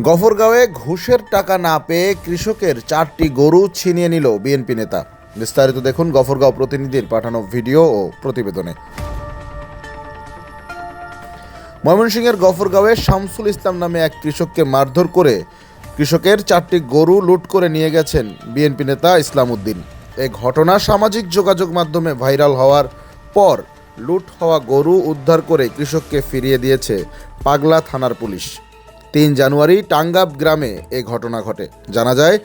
গফরগাঁওয়ে ঘুষের টাকা না পেয়ে কৃষকের 4টি গরু ছিনিয়ে নিল বিএনপি নেতা। বিস্তারিত দেখুন গফরগাঁও প্রতিনিধির পাঠানো ভিডিও ও প্রতিবেদনে। ময়মনসিংহের গফরগাঁওয়ে শামসুল ইসলাম নামে এক কৃষককে মারধর করে কৃষকের 4টি গরু লুট করে নিয়ে গেছেন বিএনপি নেতা ইসলাম উদ্দিন। এই ঘটনা সামাজিক যোগাযোগ মাধ্যমে ভাইরাল হওয়ার পর লুট হওয়া গরু উদ্ধার করে কৃষককে ফিরিয়ে দিয়েছে পাগলা থানার পুলিশ। 3 জানুয়ারি টাঙ্গাব গ্রামে এ ঘটনা ঘটে। জানা যায়,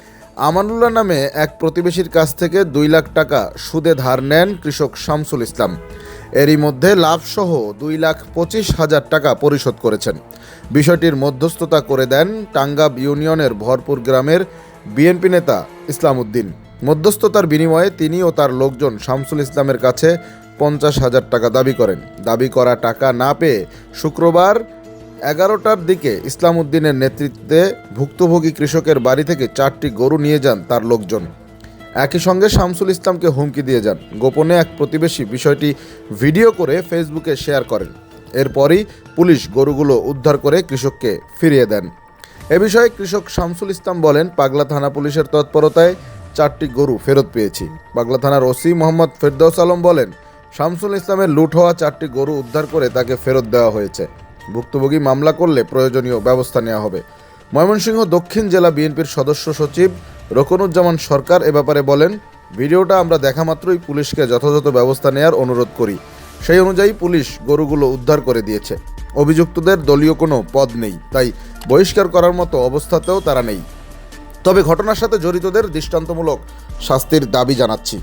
আমানুল্লাহ নামে এক প্রতিবেশীর কাছ থেকে 2 লাখ টাকা সুদে ধার নেন কৃষক শামসুল ইসলাম। এরই মধ্যে লাভসহ 2,25,000 টাকা পরিশোধ করেছেন। বিষয়টির মধ্যস্থতা করে দেন টাঙ্গাব ইউনিয়নের ভরপুর গ্রামের বিএনপি নেতা ইসলাম উদ্দিন। মধ্যস্থতার বিনিময়ে তিনি ও তার লোকজন শামসুল ইসলামের কাছে 50,000 টাকা দাবি করেন। দাবি করা টাকা না পেয়ে শুক্রবার 11টার দিকে ইসলাম উদ্দিনের নেতৃত্বে ভুক্তভোগী কৃষকের বাড়ি থেকে 4টি গরু নিয়ে যান তার লোকজন। একই সঙ্গে শামসুল ইসলামকে হুমকি দিয়ে যান। গোপনে এক প্রতিবেশী বিষয়টি ভিডিও করে ফেসবুকে শেয়ার করেন। এরপরই পুলিশ গরুগুলো উদ্ধার করে কৃষককে ফিরিয়ে দেন। এ বিষয়ে কৃষক শামসুল ইসলাম বলেন, পাগলা থানা পুলিশের তৎপরতায় 4টি গরু ফেরত পেয়েছি। পাগলা থানার ওসি মোহাম্মদ ফেরদৌস আলম বলেন, শামসুল ইসলামের লুট হওয়া 4টি গরু উদ্ধার করে তাকে ফেরত দেওয়া হয়েছে। ভুক্তভোগী মামলা করলে প্রয়োজনীয় ব্যবস্থা নেওয়া হবে। ময়মনসিংহ দক্ষিণ জেলা বিএনপির সদস্য সচিব রকনুজ্জামান সরকার এ ব্যাপারে বলেন, ভিডিওটা আমরা দেখা মাত্রই পুলিশকে যথাযথ ব্যবস্থা নেওয়ার অনুরোধ করি। সেই অনুযায়ী পুলিশ গরুগুলো উদ্ধার করে দিয়েছে। অভিযুক্তদের দলীয় কোনো পদ নেই, তাই বহিষ্কার করার মতো অবস্থাতেও তারা নেই। তবে ঘটনার সাথে জড়িতদের দৃষ্টান্তমূলক শাস্তির দাবি জানাচ্ছি।